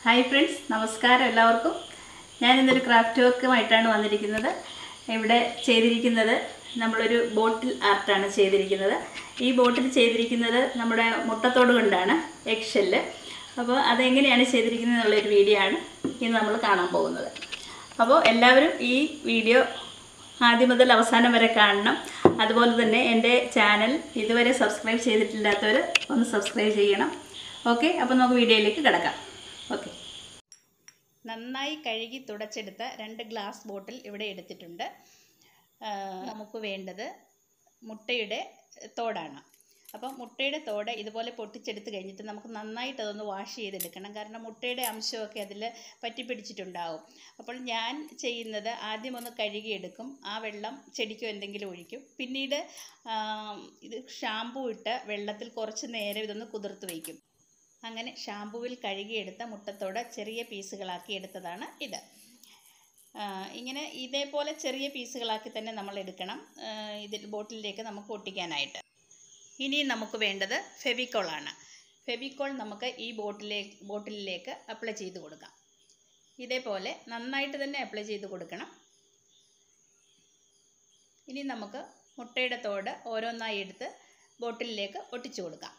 Hi friends, നമസ്കാരം എല്ലാവർക്കും. ഞാനിന്നൊരു craft വർക്കുമായിട്ടാണ് വന്നിരിക്കുന്നത്. ഇവിടെ ചെയ്തിരിക്കുന്നത് നമ്മളൊരു ബോട്ടിൽ ആർട്ടാണ് ചെയ്തിരിക്കുന്നത്. ഈ ബോട്ടിൽ ചെയ്തിരിക്കുന്നത് നമ്മുടെ മുട്ടത്തോട് കൊണ്ടാണ്, എഗ് ഷെല്ല്. അപ്പോൾ അതെങ്ങനെയാണ് ചെയ്തിരിക്കുന്നത് എന്നുള്ളൊരു വീഡിയോ ആണ് ഇന്ന് നമ്മൾ കാണാൻ പോകുന്നത്. അപ്പോൾ എല്ലാവരും ഈ വീഡിയോ ആദ്യം മുതൽ അവസാനം വരെ കാണണം. അതുപോലെ തന്നെ എൻ്റെ ചാനൽ ഇതുവരെ സബ്സ്ക്രൈബ് ചെയ്തിട്ടില്ലാത്തവർ ഒന്ന് സബ്സ്ക്രൈബ് ചെയ്യണം. ഓക്കെ, അപ്പോൾ നമുക്ക് വീഡിയോയിലേക്ക് കിടക്കാം. ഓക്കെ, നന്നായി കഴുകി തുടച്ചെടുത്ത 2 ഗ്ലാസ് ബോട്ടിൽ ഇവിടെ എടുത്തിട്ടുണ്ട്. നമുക്ക് വേണ്ടത് മുട്ടയുടെ തോടാണ്. അപ്പം മുട്ടയുടെ തോട് ഇതുപോലെ പൊട്ടിച്ചെടുത്ത് കഴിഞ്ഞിട്ട് നമുക്ക് നന്നായിട്ട് അതൊന്ന് വാഷ് ചെയ്തെടുക്കണം. കാരണം മുട്ടയുടെ അംശമൊക്കെ അതിൽ പറ്റിപ്പിടിച്ചിട്ടുണ്ടാവും. അപ്പോൾ ഞാൻ ചെയ്യുന്നത് ആദ്യം ഒന്ന് കഴുകിയെടുക്കും. ആ വെള്ളം ചെടിക്കോ എന്തെങ്കിലും ഒഴിക്കും. പിന്നീട് ഇത് ഷാമ്പൂ ഇട്ട് വെള്ളത്തിൽ കുറച്ച് നേരം ഇതൊന്ന് കുതിർത്ത് വയ്ക്കും. അങ്ങനെ ഷാമ്പൂവിൽ കഴുകിയെടുത്ത മുട്ടത്തോട് ചെറിയ പീസുകളാക്കി എടുത്തതാണ് ഇത്. ഇങ്ങനെ ഇതേപോലെ ചെറിയ പീസുകളാക്കി തന്നെ നമ്മൾ എടുക്കണം ഇതിൽ ബോട്ടിലേക്ക് നമുക്ക് ഒട്ടിക്കാനായിട്ട്. ഇനി നമുക്ക് വേണ്ടത് ഫെവിക്കോളാണ്. ഫെവിക്കോൾ നമുക്ക് ഈ ബോട്ടിലിലേക്ക് അപ്ലൈ ചെയ്ത് കൊടുക്കാം. ഇതേപോലെ നന്നായിട്ട് തന്നെ അപ്ലൈ ചെയ്ത് കൊടുക്കണം. ഇനി നമുക്ക് മുട്ടയുടെ തോട് ഓരോന്നായി എടുത്ത് ബോട്ടിലിലേക്ക് ഒട്ടിച്ചു കൊടുക്കാം.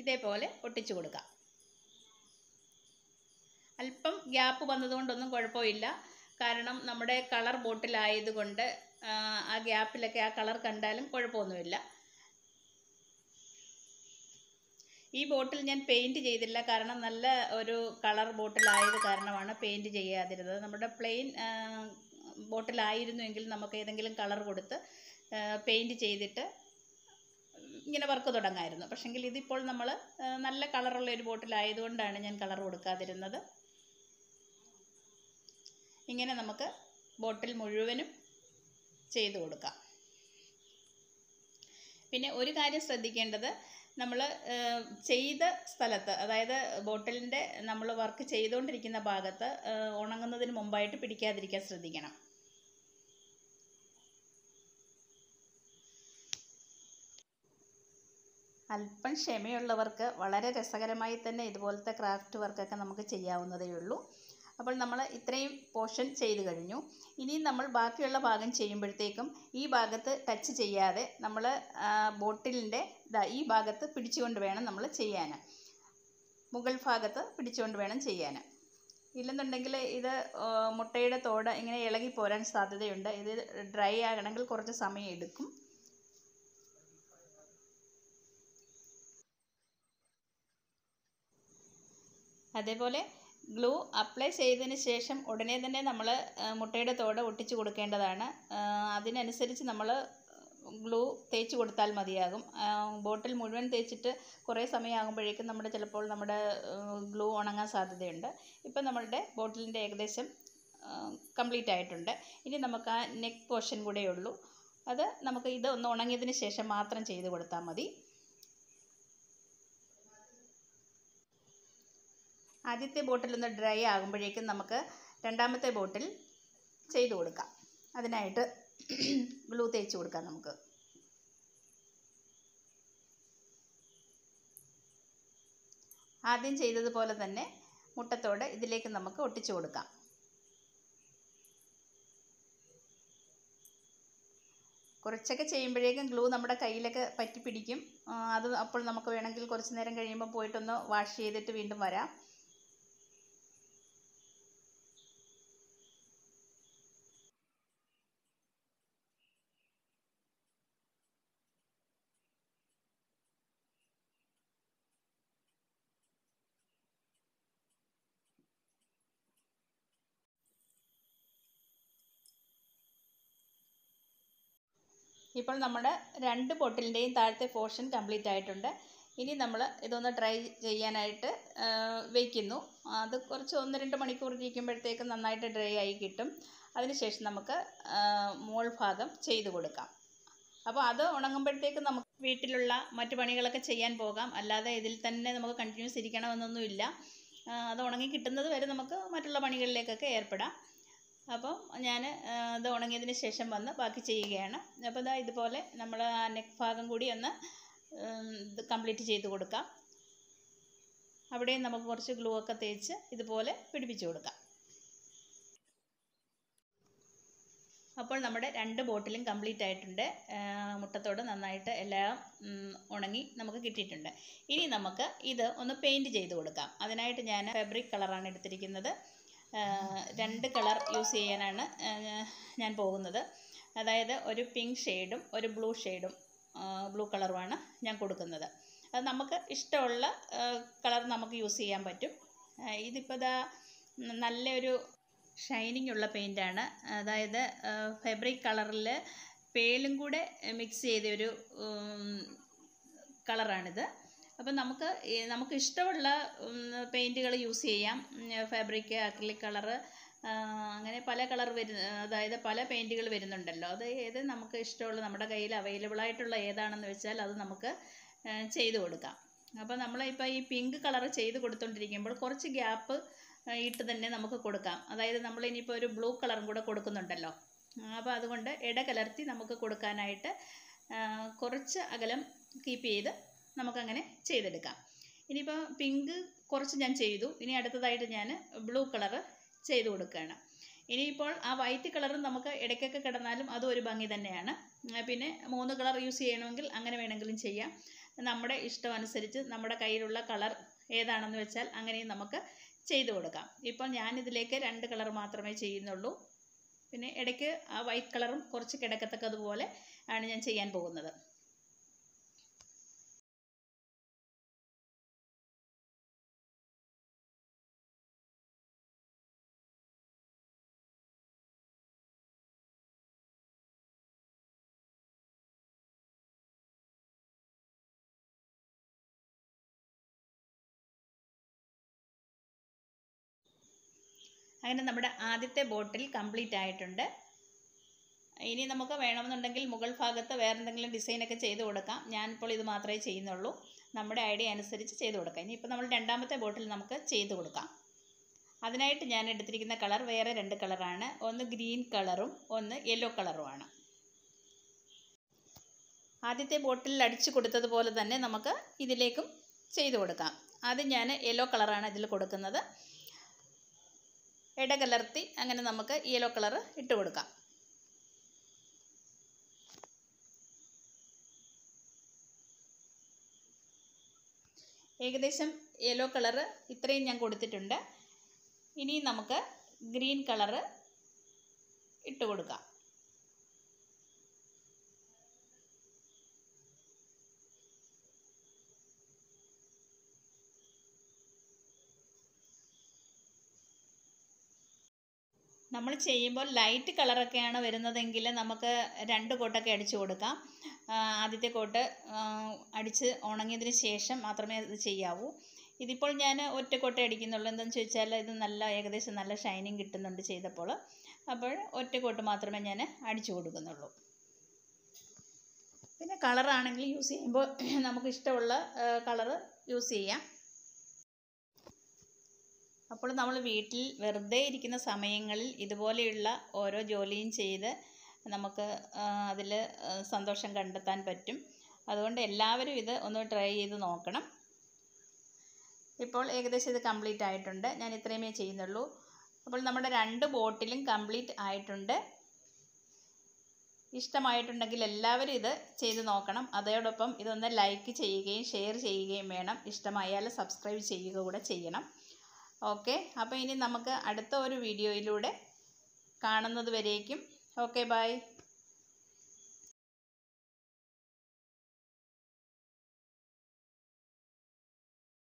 ഇതേപോലെ ഒട്ടിച്ചു കൊടുക്കാം. അല്പം ഗ്യാപ്പ് വന്നതുകൊണ്ടൊന്നും കുഴപ്പമില്ല. കാരണം നമ്മുടെ കളർ ബോട്ടിലായതുകൊണ്ട് ആ ഗ്യാപ്പിലൊക്കെ ആ കളർ കണ്ടാലും കുഴപ്പമൊന്നുമില്ല. ഈ ബോട്ടിൽ ഞാൻ പെയിൻറ്റ് ചെയ്തില്ല. കാരണം നല്ല ഒരു കളർ ബോട്ടിലായത് കാരണമാണ് പെയിൻറ്റ് ചെയ്യാതിരുന്നത്. നമ്മുടെ പ്ലെയിൻ ബോട്ടിലായിരുന്നുവെങ്കിൽ നമുക്ക് ഏതെങ്കിലും കളർ കൊടുത്ത് പെയിൻറ്റ് ചെയ്തിട്ട് ഇങ്ങനെ വർക്ക് തുടങ്ങാമായിരുന്നു. പക്ഷെങ്കിൽ ഇതിപ്പോൾ നമ്മൾ നല്ല കളറുള്ള ഒരു ബോട്ടിലായതുകൊണ്ടാണ് ഞാൻ കളർ കൊടുക്കാതിരുന്നത്. ഇങ്ങനെ നമുക്ക് ബോട്ടിൽ മുഴുവനും ചെയ്ത് കൊടുക്കാം. പിന്നെ ഒരു കാര്യം ശ്രദ്ധിക്കേണ്ടത്, നമ്മൾ ചെയ്ത സ്ഥലത്ത്, അതായത് ബോട്ടിലിൻ്റെ നമ്മൾ വർക്ക് ചെയ്തുകൊണ്ടിരിക്കുന്ന ഭാഗത്ത് ഉണങ്ങുന്നതിന് മുമ്പായിട്ട് പിടിക്കാതിരിക്കാൻ ശ്രദ്ധിക്കണം. അല്പം ക്ഷമയുള്ളവർക്ക് വളരെ രസകരമായി തന്നെ ഇതുപോലത്തെ ക്രാഫ്റ്റ് വർക്കൊക്കെ നമുക്ക് ചെയ്യാവുന്നതേ ഉള്ളൂ. അപ്പോൾ നമ്മൾ ഇത്രയും പോർഷൻ ചെയ്ത് കഴിഞ്ഞു. ഇനി നമ്മൾ ബാക്കിയുള്ള ഭാഗം ചെയ്യുമ്പോഴത്തേക്കും ഈ ഭാഗത്ത് ടച്ച് ചെയ്യാതെ നമ്മൾ ബോട്ടിലിൻ്റെ ഈ ഭാഗത്ത് പിടിച്ചുകൊണ്ട് വേണം നമ്മൾ ചെയ്യാൻ. മുകൾ ഭാഗത്ത് പിടിച്ചുകൊണ്ട് വേണം ചെയ്യാൻ. ഇല്ലെന്നുണ്ടെങ്കിൽ ഇത് മുട്ടയുടെ തോട് ഇങ്ങനെ ഇളകി പോരാൻ സാധ്യതയുണ്ട്. ഇത് ഡ്രൈ ആകണമെങ്കിൽ കുറച്ച് സമയം എടുക്കും. അതേപോലെ ഗ്ലൂ അപ്ലൈ ചെയ്തതിന് ശേഷം ഉടനെ തന്നെ നമ്മൾ മുട്ടയുടെ തോട് ഒട്ടിച്ചു കൊടുക്കേണ്ടതാണ്. അതിനനുസരിച്ച് നമ്മൾ ഗ്ലൂ തേച്ച് കൊടുത്താൽ മതിയാകും. ബോട്ടിൽ മുഴുവൻ തേച്ചിട്ട് കുറേ സമയമാകുമ്പോഴേക്കും ചിലപ്പോൾ നമ്മുടെ ഗ്ലൂ ഉണങ്ങാൻ സാധ്യതയുണ്ട്. ഇപ്പം നമ്മളുടെ ബോട്ടിലിൻ്റെ ഏകദേശം കംപ്ലീറ്റ് ആയിട്ടുണ്ട്. ഇനി നമുക്ക് ആ നെക്ക് പോർഷൻ കൂടെ ഉള്ളൂ. അത് നമുക്ക് ഇത് ഒന്ന് ഉണങ്ങിയതിന് ശേഷം മാത്രം ചെയ്ത് കൊടുത്താൽ മതി. ആദ്യത്തെ ബോട്ടിൽ ഒന്ന് ഡ്രൈ ആകുമ്പോഴേക്കും നമുക്ക് രണ്ടാമത്തെ ബോട്ടിൽ ചെയ്ത് കൊടുക്കാം. അതിനായിട്ട് ഗ്ലൂ തേച്ച് കൊടുക്കാം. നമുക്ക് ആദ്യം ചെയ്തതുപോലെ തന്നെ മുട്ടത്തോട് ഇതിലേക്ക് നമുക്ക് ഒട്ടിച്ചു കൊടുക്കാം. കുറച്ചൊക്കെ ചെയ്യുമ്പോഴേക്കും ഗ്ലൂ നമ്മുടെ കയ്യിലൊക്കെ പറ്റി പിടിക്കും. അത് അപ്പോൾ നമുക്ക് വേണമെങ്കിൽ കുറച്ച് നേരം കഴിയുമ്പോൾ പോയിട്ടൊന്ന് വാഷ് ചെയ്തിട്ട് വീണ്ടും വരാം. ഇപ്പോൾ നമ്മുടെ 2 ബോട്ടിലിൻ്റെയും താഴത്തെ പോർഷൻ കംപ്ലീറ്റ് ആയിട്ടുണ്ട്. ഇനി നമ്മൾ ഇതൊന്ന് ഡ്രൈ ചെയ്യാനായിട്ട് വയ്ക്കുന്നു. അത് കുറച്ച് 1-2 മണിക്കൂർ ഇരിക്കുമ്പോഴത്തേക്കും നന്നായിട്ട് ഡ്രൈ ആയി കിട്ടും. അതിനുശേഷം നമുക്ക് മോൾ ഭാഗം ചെയ്ത് കൊടുക്കാം. അപ്പോൾ അത് ഉണങ്ങുമ്പോഴത്തേക്കും നമുക്ക് വീട്ടിലുള്ള മറ്റു പണികളൊക്കെ ചെയ്യാൻ പോകാം. അല്ലാതെ ഇതിൽ തന്നെ നമുക്ക് കണ്ടിന്യൂസ് ഇരിക്കണമെന്നൊന്നുമില്ല. അത് ഉണങ്ങി കിട്ടുന്നത് വരെ നമുക്ക് മറ്റുള്ള പണികളിലേക്കൊക്കെ ഏർപ്പെടാം. അപ്പം ഞാൻ ഇത് ഉണങ്ങിയതിന് ശേഷം വന്ന് ബാക്കി ചെയ്യുകയാണ്. അപ്പോൾ ഇതാ ഇതുപോലെ നമ്മൾ ആ നെക്ക് ഭാഗം കൂടി ഒന്ന് കംപ്ലീറ്റ് ചെയ്ത് കൊടുക്കാം. അവിടെയും നമുക്ക് കുറച്ച് ഗ്ലൂ ഒക്കെ തേച്ച് ഇതുപോലെ പിടിപ്പിച്ചു കൊടുക്കാം. അപ്പോൾ നമ്മുടെ 2 ബോട്ടിലും കംപ്ലീറ്റ് ആയിട്ടുണ്ട്. മുട്ടത്തോട് നന്നായിട്ട് എല്ലാം ഉണങ്ങി നമുക്ക് കിട്ടിയിട്ടുണ്ട്. ഇനി നമുക്ക് ഇത് ഒന്ന് പെയിൻറ്റ് ചെയ്ത് കൊടുക്കാം. അതിനായിട്ട് ഞാൻ ഫാബ്രിക് കളറാണ് എടുത്തിരിക്കുന്നത്. 2 കളർ യൂസ് ചെയ്യാനാണ് ഞാൻ പോകുന്നത്. അതായത് ഒരു പിങ്ക് ഷെയ്ഡും ഒരു ബ്ലൂ കളറുമാണ് ഞാൻ കൊടുക്കുന്നത്. അത് നമുക്ക് ഇഷ്ടമുള്ള കളർ നമുക്ക് യൂസ് ചെയ്യാൻ പറ്റും. ഇതിപ്പോൾ നല്ലൊരു ഷൈനിങ് ഉള്ള പെയിൻ്റാണ്. അതായത് ഫാബ്രിക് കളറിൽ പേലും കൂടെ മിക്സ് ചെയ്തൊരു കളറാണിത്. അപ്പം നമുക്ക് ഇഷ്ടമുള്ള പെയിൻറ്റുകൾ യൂസ് ചെയ്യാം. ഫാബ്രിക്, അക്രിലിക് കളറ്, അങ്ങനെ പല കളർ അതായത് പല പെയിൻറ്റുകൾ വരുന്നുണ്ടല്ലോ. അത് ഏത് നമുക്ക് ഇഷ്ടമുള്ള നമ്മുടെ കയ്യിൽ അവൈലബിൾ ആയിട്ടുള്ള ഏതാണെന്ന് വെച്ചാൽ അത് നമുക്ക് ചെയ്ത് കൊടുക്കാം. അപ്പോൾ നമ്മളിപ്പോൾ ഈ പിങ്ക് കളർ ചെയ്ത് കൊടുത്തുകൊണ്ടിരിക്കുമ്പോൾ കുറച്ച് ഗ്യാപ്പ് ഇട്ട് തന്നെ നമുക്ക് കൊടുക്കാം. അതായത് നമ്മൾ ഇനിയിപ്പോൾ ഒരു ബ്ലൂ കളറും കൂടെ കൊടുക്കുന്നുണ്ടല്ലോ. അപ്പോൾ അതുകൊണ്ട് ഇടകലർത്തി നമുക്ക് കൊടുക്കാനായിട്ട് കുറച്ച് അകലം കീപ്പ് ചെയ്ത് നമുക്കങ്ങനെ ചെയ്തെടുക്കാം. ഇനിയിപ്പോൾ പിങ്ക് കുറച്ച് ഞാൻ ചെയ്തു. ഇനി അടുത്തതായിട്ട് ഞാൻ ബ്ലൂ കളറ് ചെയ്ത് കൊടുക്കുകയാണ്. ഇനിയിപ്പോൾ ആ വൈറ്റ് കളറും നമുക്ക് ഇടയ്ക്കൊക്കെ കിടന്നാലും അതും ഒരു ഭംഗി തന്നെയാണ്. പിന്നെ 3 കളർ യൂസ് ചെയ്യണമെങ്കിൽ അങ്ങനെ വേണമെങ്കിലും ചെയ്യാം. നമ്മുടെ ഇഷ്ടം അനുസരിച്ച് നമ്മുടെ കയ്യിലുള്ള കളർ ഏതാണെന്ന് വെച്ചാൽ അങ്ങനെയും നമുക്ക് ചെയ്ത് കൊടുക്കാം. ഇപ്പോൾ ഞാനിതിലേക്ക് 2 കളർ മാത്രമേ ചെയ്യുന്നുള്ളൂ. പിന്നെ ഇടയ്ക്ക് ആ വൈറ്റ് കളറും കുറച്ച് കിടക്കത്തക്കതുപോലെ ആണ് ഞാൻ ചെയ്യാൻ പോകുന്നത്. അങ്ങനെ നമ്മുടെ ആദ്യത്തെ ബോട്ടിൽ കംപ്ലീറ്റ് ആയിട്ടുണ്ട്. ഇനി നമുക്ക് വേണമെന്നുണ്ടെങ്കിൽ മുകൾ ഭാഗത്ത് വേറെ എന്തെങ്കിലും ഡിസൈനൊക്കെ ചെയ്ത് കൊടുക്കാം. ഞാനിപ്പോൾ ഇത് മാത്രമേ ചെയ്യുന്നുള്ളൂ. നമ്മുടെ ഐഡിയ അനുസരിച്ച് ചെയ്ത് കൊടുക്കാം. ഇനിയിപ്പോൾ നമ്മൾ രണ്ടാമത്തെ ബോട്ടിൽ നമുക്ക് ചെയ്ത് കൊടുക്കാം. അതിനായിട്ട് ഞാൻ എടുത്തിരിക്കുന്ന കളർ വേറെ 2 കളറാണ്. ഒന്ന് ഗ്രീൻ കളറും ഒന്ന് യെല്ലോ കളറുമാണ്. ആദ്യത്തെ ബോട്ടിൽ അടിച്ചു കൊടുത്തതുപോലെ തന്നെ നമുക്ക് ഇതിലേക്കും ചെയ്ത് കൊടുക്കാം. ആദ്യം ഞാൻ യെല്ലോ കളറാണ് ഇതിൽ കൊടുക്കുന്നത്. ഇടകലർത്തി അങ്ങനെ നമുക്ക് യെല്ലോ കളർ ഇട്ട് കൊടുക്കാം. ഏകദേശം യെല്ലോ കളർ ഇത്രയും ഞാൻ കൊടുത്തിട്ടുണ്ട്. ഇനി നമുക്ക് ഗ്രീൻ കളർ ഇട്ട് കൊടുക്കാം. നമ്മൾ ചെയ്യുമ്പോൾ ലൈറ്റ് കളറൊക്കെയാണ് വരുന്നതെങ്കിൽ നമുക്ക് 2 കോട്ടൊക്കെ അടിച്ചു കൊടുക്കാം. ആദ്യത്തെ കോട്ട് അടിച്ച് ഉണങ്ങിയതിന് ശേഷം മാത്രമേ ഇത് ചെയ്യാവൂ. ഇതിപ്പോൾ ഞാൻ ഒറ്റ കോട്ട അടിക്കുന്നുള്ളൂ. എന്താണെന്ന് ചോദിച്ചാൽ ഇത് ഏകദേശം നല്ല ഷൈനിങ് കിട്ടുന്നുണ്ട് ചെയ്തപ്പോൾ. അപ്പോൾ ഒറ്റ കോട്ട് മാത്രമേ ഞാൻ അടിച്ചു കൊടുക്കുന്നുള്ളൂ. പിന്നെ കളറാണെങ്കിൽ യൂസ് ചെയ്യുമ്പോൾ നമുക്ക് ഇഷ്ടമുള്ള കളറ് യൂസ് ചെയ്യാം. അപ്പോൾ നമ്മൾ വീട്ടിൽ വെറുതെ ഇരിക്കുന്ന സമയങ്ങളിൽ ഇതുപോലെയുള്ള ഓരോ ജോലിയും ചെയ്ത് നമുക്ക് അതിൽ സന്തോഷം കണ്ടെത്താൻ പറ്റും. അതുകൊണ്ട് എല്ലാവരും ഇത് ഒന്ന് ട്രൈ ചെയ്ത് നോക്കണം. ഇപ്പോൾ ഏകദേശം ഇത് കംപ്ലീറ്റ് ആയിട്ടുണ്ട്. ഞാൻ ഇത്രയുമേ ചെയ്യുന്നുള്ളൂ. അപ്പോൾ നമ്മുടെ 2 ബോട്ടിലും കംപ്ലീറ്റ് ആയിട്ടുണ്ട്. ഇഷ്ടമായിട്ടുണ്ടെങ്കിൽ എല്ലാവരും ഇത് ചെയ്ത് നോക്കണം. അതോടൊപ്പം ഇതൊന്ന് ലൈക്ക് ചെയ്യുകയും ഷെയർ ചെയ്യുകയും വേണം. ഇഷ്ടമായാൽ സബ്സ്ക്രൈബ് ചെയ്യുക കൂടെ ചെയ്യണം. ഓക്കെ, അപ്പോൾ ഇനി നമുക്ക് അടുത്ത ഒരു വീഡിയോയിലൂടെ കാണുന്നത് വരേക്കും ഓക്കെ, ബൈ.